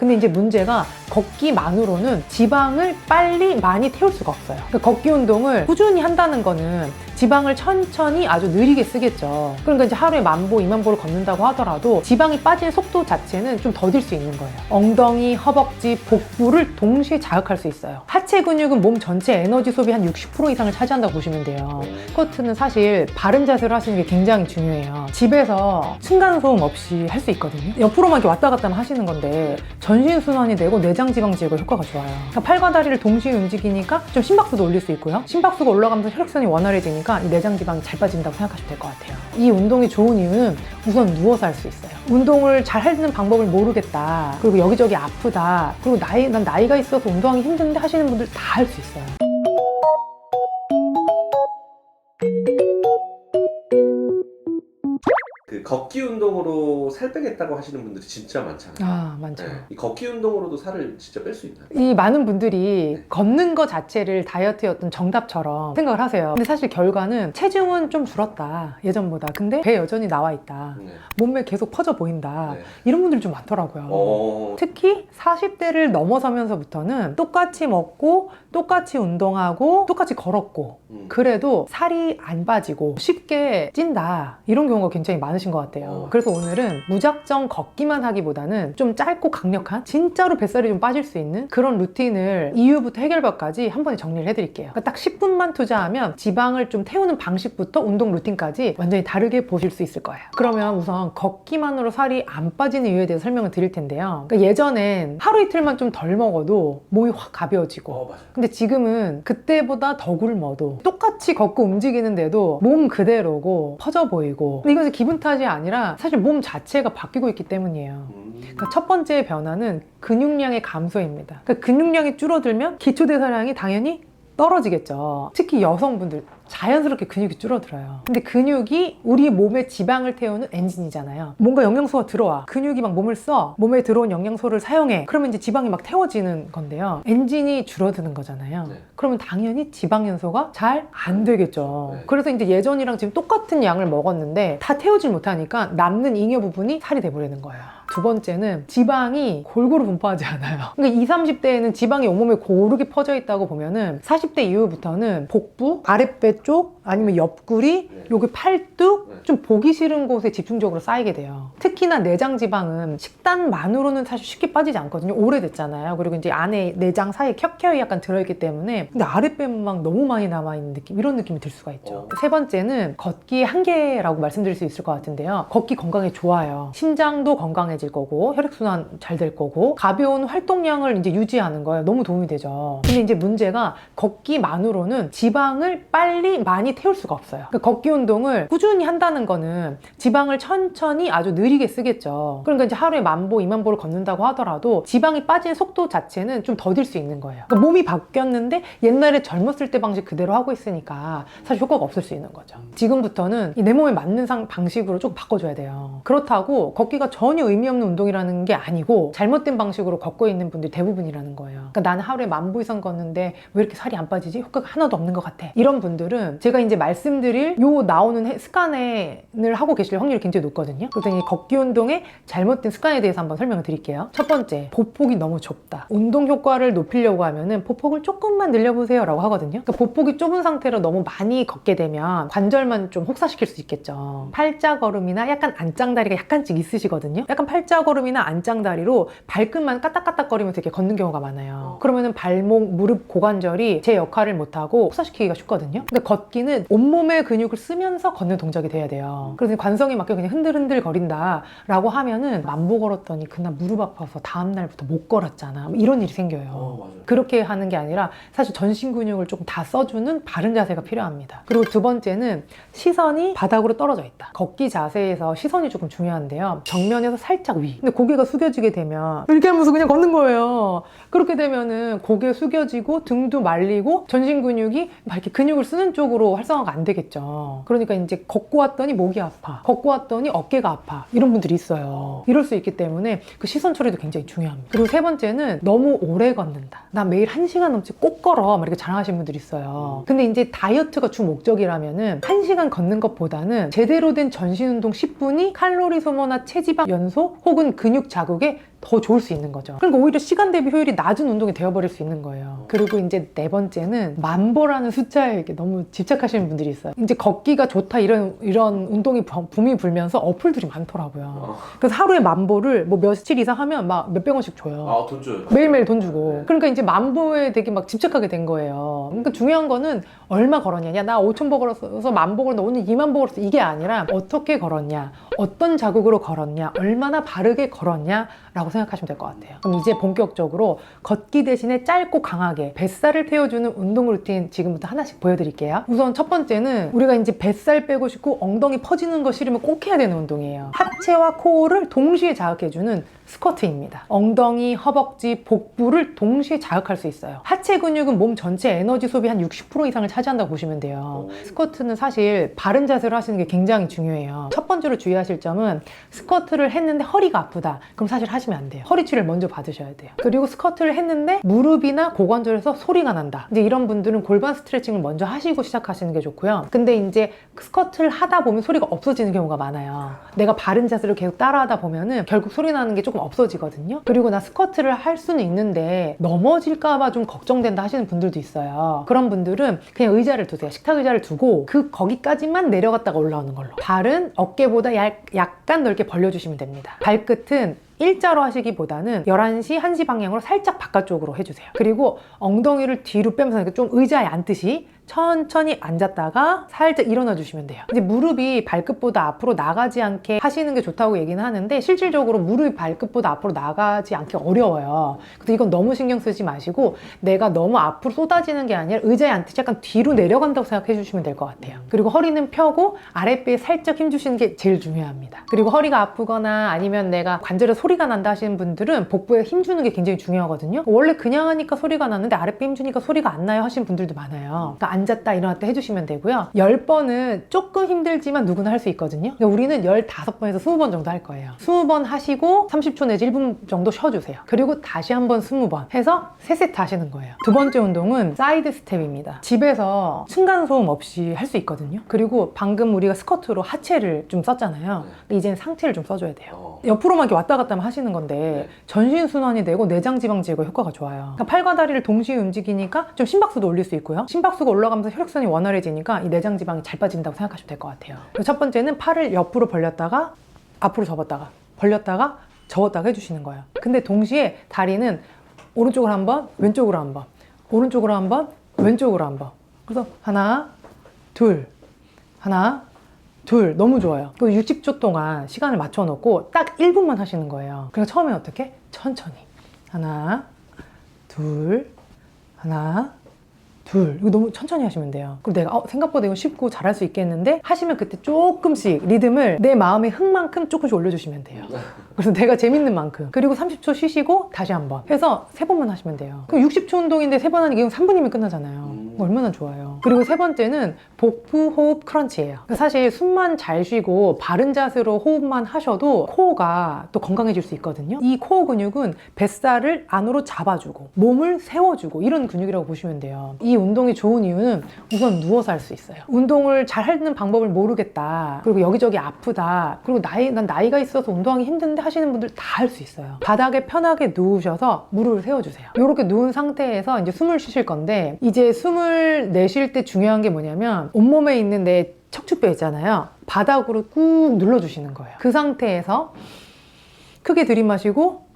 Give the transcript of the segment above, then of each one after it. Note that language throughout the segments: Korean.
근데 이제 문제가 걷기만으로는 지방을 빨리 많이 태울 수가 없어요. 그러니까 걷기 운동을 꾸준히 한다는 거는 지방을 천천히 아주 느리게 쓰겠죠. 그러니까 이제 하루에 10,000보, 20,000보를 걷는다고 하더라도 지방이 빠지는 속도 자체는 좀 더딜 수 있는 거예요. 엉덩이, 허벅지, 복부를 동시에 자극할 수 있어요. 하체 근육은 몸 전체 에너지 소비 한 60% 이상을 차지한다고 보시면 돼요. 스쿼트는 사실 바른 자세로 하시는 게 굉장히 중요해요. 집에서 층간소음 없이 할 수 있거든요. 옆으로만 이렇게 왔다 갔다 하시는 건데 전신순환이 되고 내장지방 제거 효과가 좋아요. 그러니까 팔과 다리를 동시에 움직이니까 좀 심박수도 올릴 수 있고요. 심박수가 올라가면서 혈액순환이 원활해지니까 이 내장지방이 잘 빠진다고 생각하시면 될 것 같아요. 이 운동이 좋은 이유는 우선 누워서 할 수 있어요. 운동을 잘 하는 방법을 모르겠다, 그리고 여기저기 아프다, 그리고 난 나이가 있어서 운동하기 힘든데 하시는 분들 다 할 수 있어요. 그 걷기 운동으로 살 빼겠다고 하시는 분들이 진짜 많잖아요. 아, 많죠. 네. 이 걷기 운동으로도 살을 진짜 뺄 수 있나요? 이 많은 분들이 걷는 거 자체를 다이어트의 어떤 정답처럼 생각을 하세요. 근데 사실 결과는 체중은 좀 줄었다, 예전보다. 근데 배 여전히 나와 있다, 네. 몸매 계속 퍼져 보인다, 네. 이런 분들이 좀 많더라고요. 특히 40대를 넘어서면서부터는 똑같이 먹고 똑같이 운동하고 똑같이 걸었고 그래도 살이 안 빠지고 쉽게 찐다, 이런 경우가 굉장히 많으신 것 같아요. 그래서 오늘은 무작정 걷기만 하기보다는 좀 짧고 강력한, 진짜로 뱃살이 좀 빠질 수 있는 그런 루틴을 이유부터 해결법까지 한 번에 정리를 해드릴게요. 그러니까 딱 10분만 투자하면 지방을 좀 태우는 방식부터 운동 루틴까지 완전히 다르게 보실 수 있을 거예요. 그러면 우선 걷기만으로 살이 안 빠지는 이유에 대해서 설명을 드릴 텐데요. 그러니까 예전엔 하루 이틀만 좀 덜 먹어도 몸이 확 가벼워지고, 맞아요. 근데 지금은 그때보다 더 굶어도 똑같이 걷고 움직이는데도 몸 그대로고 퍼져 보이고, 근데 이것은 기분 탓이 아니라 사실 몸 자체가 바뀌고 있기 때문이에요. 그러니까 첫 번째 변화는 근육량의 감소입니다. 그러니까 근육량이 줄어들면 기초대사량이 당연히 떨어지겠죠. 특히 여성분들 자연스럽게 근육이 줄어들어요. 근데 근육이 우리 몸에 지방을 태우는 엔진이잖아요. 뭔가 영양소가 들어와, 근육이 막 몸을 써, 몸에 들어온 영양소를 사용해, 그러면 이제 지방이 막 태워지는 건데요. 엔진이 줄어드는 거잖아요. 네. 그러면 당연히 지방 연소가 잘 안 되겠죠. 네. 그래서 이제 예전이랑 지금 똑같은 양을 먹었는데 다 태우질 못하니까 남는 잉여 부분이 살이 돼버리는 거예요. 두 번째는 지방이 골고루 분포하지 않아요. 그러니까 20, 30대에는 지방이 온몸에 고르게 퍼져 있다고 보면은 40대 이후부터는 복부, 아랫배 쪽, 아니면 옆구리, 여기 팔뚝, 좀 보기 싫은 곳에 집중적으로 쌓이게 돼요. 특히나 내장 지방은 식단만으로는 사실 쉽게 빠지지 않거든요. 오래됐잖아요. 그리고 이제 안에 내장 사이에 켜켜이 약간 들어있기 때문에, 근데 아랫배만 막 너무 많이 남아있는 느낌, 이런 느낌이 들 수가 있죠. 세 번째는 걷기의 한계라고 말씀드릴 수 있을 것 같은데요. 걷기 건강에 좋아요. 심장도 건강해질 거고, 혈액순환 잘 될 거고, 가벼운 활동량을 이제 유지하는 거예요. 너무 도움이 되죠. 근데 이제 문제가 걷기만으로는 지방을 빨리 많이 태울 수가 없어요. 그러니까 걷기 운동을 꾸준히 한다는 거는 지방을 천천히 아주 느리게 쓰겠죠. 그러니까 이제 하루에 10,000보, 20,000보를 걷는다고 하더라도 지방이 빠지는 속도 자체는 좀 더딜 수 있는 거예요. 그러니까 몸이 바뀌었는데 옛날에 젊었을 때 방식 그대로 하고 있으니까 사실 효과가 없을 수 있는 거죠. 지금부터는 내 몸에 맞는 방식으로 조금 바꿔줘야 돼요. 그렇다고 걷기가 전혀 의미 없는 운동이라는 게 아니고 잘못된 방식으로 걷고 있는 분들이 대부분이라는 거예요. 그러니까 나는 하루에 10,000보 이상 걷는데 왜 이렇게 살이 안 빠지지? 효과가 하나도 없는 것 같아. 이런 분들은 제가 이제 말씀드릴 요 나오는 습관을 하고 계실 확률이 굉장히 높거든요. 그래서 이 걷기 운동의 잘못된 습관에 대해서 한번 설명을 드릴게요. 첫 번째, 보폭이 너무 좁다. 운동 효과를 높이려고 하면은 보폭을 조금만 늘려보세요 라고 하거든요. 그러니까 보폭이 좁은 상태로 너무 많이 걷게 되면 관절만 좀 혹사시킬 수 있겠죠. 팔자걸음이나 약간 안짱다리가 약간씩 있으시거든요. 약간 팔자걸음이나 안짱다리로 발끝만 까딱까딱거리면서 이렇게 걷는 경우가 많아요. 그러면은 발목, 무릎, 고관절이 제 역할을 못하고 혹사시키기가 쉽거든요. 근데 걷기는 온몸의 근육을 쓰면서 걷는 동작이 돼야 돼요. 그래서 관성에 맞게 그냥 흔들흔들 거린다 라고 하면은 10,000보 걸었더니 그날 무릎 아파서 다음날부터 못 걸었잖아, 이런 일이 생겨요. 그렇게 하는 게 아니라 사실 전신 근육을 조금 다 써주는 바른 자세가 필요합니다. 그리고 두 번째는 시선이 바닥으로 떨어져 있다. 걷기 자세에서 시선이 조금 중요한데요. 정면에서 살짝 위, 근데 고개가 숙여지게 되면 이렇게 하면서 그냥 걷는 거예요. 그렇게 되면은 고개 숙여지고 등도 말리고 전신 근육이 막 이렇게 근육을 쓰는 쪽으로 활성화가 안 되겠죠. 그러니까 이제 걷고 왔더니 목이 아파, 걷고 왔더니 어깨가 아파, 이런 분들이 있어요. 이럴 수 있기 때문에 그 시선 처리도 굉장히 중요합니다. 그리고 세 번째는 너무 오래 걷는다. 나 매일 1시간 넘지 꼭 걸어, 막 이렇게 자랑하시는 분들이 있어요. 근데 이제 다이어트가 주 목적이라면은 1시간 걷는 것보다는 제대로 된 전신 운동 10분이 칼로리 소모나 체지방 연소 혹은 근육 자극에 더 좋을 수 있는 거죠. 그러니까 오히려 시간 대비 효율이 낮은 운동이 되어버릴 수 있는 거예요. 그리고 이제 네 번째는 만보라는 숫자에 이렇게 너무 집착하시는 분들이 있어요. 이제 걷기가 좋다 이런 운동이 붐이 불면서 어플들이 많더라고요. 그래서 하루에 만보를 뭐 며칠 이상 하면 막 몇백 원씩 줘요. 아, 돈 줘요. 매일매일 돈 주고. 네. 그러니까 이제 만보에 되게 막 집착하게 된 거예요. 그러니까 중요한 거는 얼마 걸었냐. 야, 나 5,000보 걸었어. 만보 걸었어. 오늘 2만 보 걸었어. 이게 아니라 어떻게 걸었냐. 어떤 자극으로 걸었냐. 얼마나 바르게 걸었냐. 라고 생각하시면 될 것 같아요. 그럼 이제 본격적으로 걷기 대신에 짧고 강하게 뱃살을 태워주는 운동 루틴 지금부터 하나씩 보여드릴게요. 우선 첫 번째는 우리가 이제 뱃살 빼고 싶고 엉덩이 퍼지는 거 싫으면 꼭 해야 되는 운동이에요. 하체와 코어를 동시에 자극해주는 스쿼트입니다. 엉덩이, 허벅지, 복부를 동시에 자극할 수 있어요. 하체 근육은 몸 전체 에너지 소비 한 60% 이상을 차지한다고 보시면 돼요. 스쿼트는 사실 바른 자세로 하시는 게 굉장히 중요해요. 첫 번째로 주의하실 점은 스쿼트를 했는데 허리가 아프다. 그럼 사실 하시면 안 돼요. 허리 치료를 먼저 받으셔야 돼요. 그리고 스쿼트를 했는데 무릎이나 고관절에서 소리가 난다. 이제 이런 분들은 골반 스트레칭을 먼저 하시고 시작하시는 게 좋고요. 근데 이제 스쿼트를 하다 보면 소리가 없어지는 경우가 많아요. 내가 바른 자세를 계속 따라하다 보면은 결국 소리 나는 게 조금 없어지거든요. 그리고 나 스쿼트를 할 수는 있는데 넘어질까봐 좀 걱정된다 하시는 분들도 있어요. 그런 분들은 그냥 의자를 두세요. 식탁 의자를 두고 거기까지만 내려갔다가 올라오는 걸로. 발은 어깨보다 약간 넓게 벌려주시면 됩니다. 발끝은 일자로 하시기보다는 11시, 1시 방향으로 살짝 바깥쪽으로 해주세요. 그리고 엉덩이를 뒤로 빼면서 좀 의자에 앉듯이 천천히 앉았다가 살짝 일어나 주시면 돼요. 이제 무릎이 발끝보다 앞으로 나가지 않게 하시는 게 좋다고 얘기는 하는데 실질적으로 무릎이 발끝보다 앞으로 나가지 않기 어려워요. 그래서 이건 너무 신경 쓰지 마시고 내가 너무 앞으로 쏟아지는 게 아니라 의자에 앉듯이 약간 뒤로 내려간다고 생각해 주시면 될 것 같아요. 그리고 허리는 펴고 아랫배에 살짝 힘주시는 게 제일 중요합니다. 그리고 허리가 아프거나 아니면 내가 관절에 소리가 난다 하시는 분들은 복부에 힘주는 게 굉장히 중요하거든요. 원래 그냥 하니까 소리가 나는데 아랫배 힘주니까 소리가 안 나요 하시는 분들도 많아요. 그러니까 앉았다 일어났다 해주시면 되고요. 10번은 조금 힘들지만 누구나 할 수 있거든요. 그러니까 우리는 15번에서 20번 정도 할 거예요. 20번 하시고 30초 내지 1분 정도 쉬어주세요. 그리고 다시 한번 20번 해서 3세트 하시는 거예요. 두 번째 운동은 사이드 스텝입니다. 집에서 층간소음 없이 할 수 있거든요. 그리고 방금 우리가 스쿼트로 하체를 좀 썼잖아요. 근데 이제는 상체를 좀 써줘야 돼요. 옆으로만 이렇게 왔다 갔다 하시는 건데 전신순환이 되고 내장지방 제거 효과가 좋아요. 그러니까 팔과 다리를 동시에 움직이니까 좀 심박수도 올릴 수 있고요. 심박수가 올라가면서 혈액순환이 원활해지니까 이 내장지방이 잘 빠진다고 생각하시면 될 것 같아요. 그리고 첫 번째는 팔을 옆으로 벌렸다가 앞으로 접었다가 벌렸다가 접었다가 해주시는 거예요. 근데 동시에 다리는 오른쪽으로 한번 왼쪽으로 한번 오른쪽으로 한번 왼쪽으로 한번 그래서 하나 둘 하나 둘 너무 좋아요. 그 60초 동안 시간을 맞춰 놓고 딱 1분만 하시는 거예요. 그러니까 처음에 어떻게? 천천히 하나 둘 하나 둘 이거 너무 천천히 하시면 돼요. 그리고 내가 생각보다 이거 쉽고 잘할 수 있겠는데 하시면 그때 조금씩 리듬을 내 마음의 흥만큼 조금씩 올려주시면 돼요. 그래서 내가 재밌는 만큼. 그리고 30초 쉬시고 다시 한번 해서 3번만 하시면 돼요. 그럼 60초 운동인데 3번 하는 게 3분이면 끝나잖아요. 얼마나 좋아요. 그리고 세 번째는 복부 호흡 크런치예요. 사실 숨만 잘 쉬고 바른 자세로 호흡만 하셔도 코어가 또 건강해질 수 있거든요. 이 코어 근육은 뱃살을 안으로 잡아주고 몸을 세워주고 이런 근육이라고 보시면 돼요. 이 운동이 좋은 이유는 우선 누워서 할 수 있어요. 운동을 잘 하는 방법을 모르겠다. 그리고 여기저기 아프다. 그리고 난 나이가 있어서 운동하기 힘든데 하시는 분들 다 할 수 있어요. 바닥에 편하게 누우셔서 무릎을 세워주세요. 이렇게 누운 상태에서 이제 숨을 쉬실 건데 이제 숨을 내쉴 때 중요한 게 뭐냐면 온몸에 있는 내 척추뼈 있잖아요. 바닥으로 꾹 눌러주시는 거예요. 그 상태에서 크게 들이마시고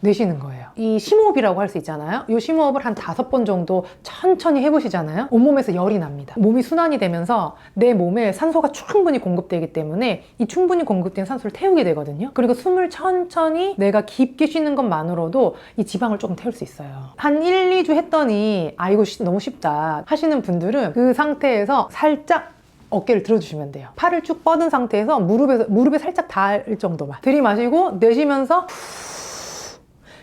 내쉬는 거예요. 이 심호흡이라고 할 수 있잖아요. 이 심호흡을 한 5번 정도 천천히 해보시잖아요. 온몸에서 열이 납니다. 몸이 순환이 되면서 내 몸에 산소가 충분히 공급되기 때문에 이 충분히 공급된 산소를 태우게 되거든요. 그리고 숨을 천천히 내가 깊게 쉬는 것만으로도 이 지방을 조금 태울 수 있어요. 한 1, 2주 했더니 이거 너무 쉽다 하시는 분들은 그 상태에서 살짝 어깨를 들어주시면 돼요. 팔을 쭉 뻗은 상태에서 무릎에 살짝 닿을 정도만 들이마시고 내쉬면서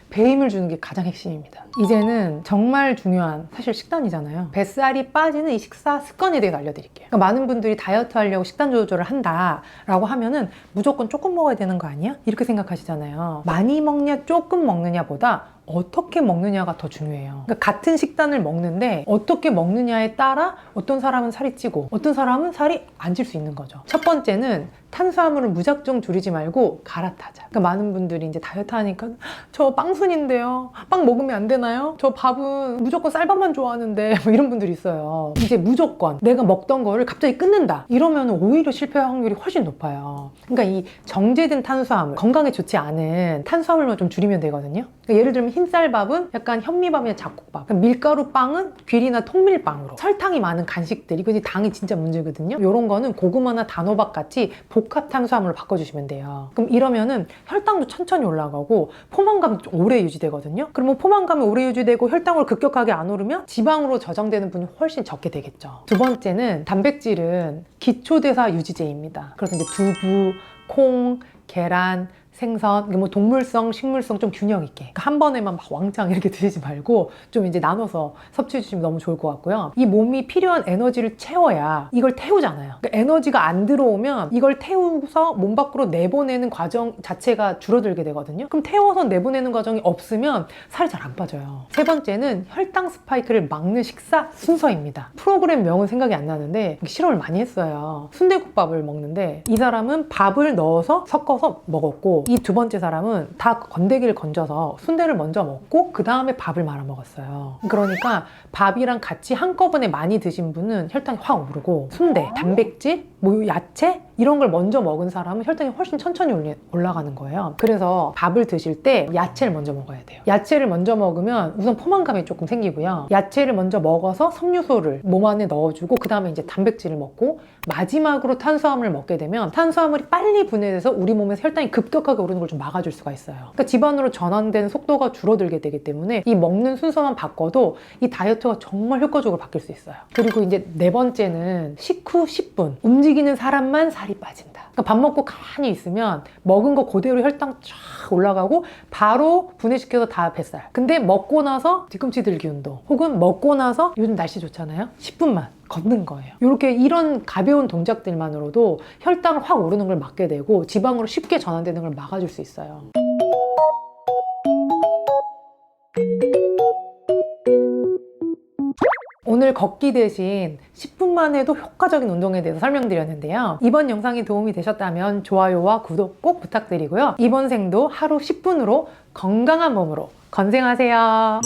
배에 힘을 주는 게 가장 핵심입니다. 이제는 정말 중요한 사실 식단이잖아요. 뱃살이 빠지는 이 식사 습관에 대해서 알려드릴게요. 그러니까 많은 분들이 다이어트 하려고 식단 조절을 한다라고 하면은 무조건 조금 먹어야 되는 거 아니야? 이렇게 생각하시잖아요. 많이 먹냐 조금 먹느냐보다 어떻게 먹느냐가 더 중요해요. 그러니까 같은 식단을 먹는데 어떻게 먹느냐에 따라 어떤 사람은 살이 찌고 어떤 사람은 살이 안 찔 수 있는 거죠. 첫 번째는 탄수화물을 무작정 줄이지 말고 갈아타자. 그러니까 많은 분들이 이제 다이어트 하니까 저 빵순인데요. 빵 먹으면 안 되나요? 저 밥은 무조건 쌀밥만 좋아하는데 뭐 이런 분들이 있어요. 이제 무조건 내가 먹던 거를 갑자기 끊는다. 이러면 오히려 실패할 확률이 훨씬 높아요. 그러니까 이 정제된 탄수화물, 건강에 좋지 않은 탄수화물만 좀 줄이면 되거든요. 그러니까 예를 들면 흰쌀밥은 약간 현미밥이나 잡곡밥, 밀가루 빵은 귀리나 통밀빵으로, 설탕이 많은 간식들, 이거 당이 진짜 문제거든요. 이런 거는 고구마나 단호박 같이 복합 탄수화물로 바꿔주시면 돼요. 그럼 이러면은 혈당도 천천히 올라가고 포만감도 좀 오래 유지되거든요. 그러면 포만감이 오래 유지되고 혈당으로 급격하게 안 오르면 지방으로 저장되는 분이 훨씬 적게 되겠죠. 두 번째는 단백질은 기초대사 유지제입니다. 그래서 이제 두부, 콩, 계란, 생선, 뭐 동물성, 식물성 좀 균형 있게, 그러니까 한 번에만 막 왕창 이렇게 드시지 말고 좀 이제 나눠서 섭취해 주시면 너무 좋을 것 같고요. 이 몸이 필요한 에너지를 채워야 이걸 태우잖아요. 그러니까 에너지가 안 들어오면 이걸 태우서 몸 밖으로 내보내는 과정 자체가 줄어들게 되거든요. 그럼 태워서 내보내는 과정이 없으면 살이 잘 안 빠져요. 세 번째는 혈당 스파이크를 막는 식사 순서입니다. 프로그램 명은 생각이 안 나는데 실험을 많이 했어요. 순대국밥을 먹는데 이 사람은 밥을 넣어서 섞어서 먹었고, 이 두 번째 사람은 다 건더기를 건져서 순대를 먼저 먹고 그 다음에 밥을 말아 먹었어요. 그러니까 밥이랑 같이 한꺼번에 많이 드신 분은 혈당이 확 오르고, 순대, 단백질, 뭐 야채 이런 걸 먼저 먹은 사람은 혈당이 훨씬 천천히 올라가는 거예요. 그래서 밥을 드실 때 야채를 먼저 먹어야 돼요. 야채를 먼저 먹으면 우선 포만감이 조금 생기고요. 야채를 먼저 먹어서 섬유소를 몸 안에 넣어주고 그 다음에 이제 단백질을 먹고 마지막으로 탄수화물을 먹게 되면 탄수화물이 빨리 분해돼서 우리 몸에서 혈당이 급격하게 오르는 걸 좀 막아줄 수가 있어요. 그러니까 지방으로 전환되는 속도가 줄어들게 되기 때문에 이 먹는 순서만 바꿔도 이 다이어트가 정말 효과적으로 바뀔 수 있어요. 그리고 이제 네 번째는 식후 10분 움직이는 사람만 살이 빠진다. 그러니까 밥 먹고 가만히 있으면 먹은 거 그대로 혈당 쫙 올라가고 바로 분해시켜서 다 뱃살. 근데 먹고 나서 뒤꿈치 들기 운동, 혹은 먹고 나서 요즘 날씨 좋잖아요, 10분만 걷는 거예요. 이렇게 이런 가벼운 동작들만으로도 혈당을 확 오르는 걸 막게 되고 지방으로 쉽게 전환되는 걸 막아줄 수 있어요. 오늘 걷기 대신 10분만 해도 효과적인 운동에 대해서 설명드렸는데요. 이번 영상이 도움이 되셨다면 좋아요와 구독 꼭 부탁드리고요. 이번 생도 하루 10분으로 건강한 몸으로 건생하세요.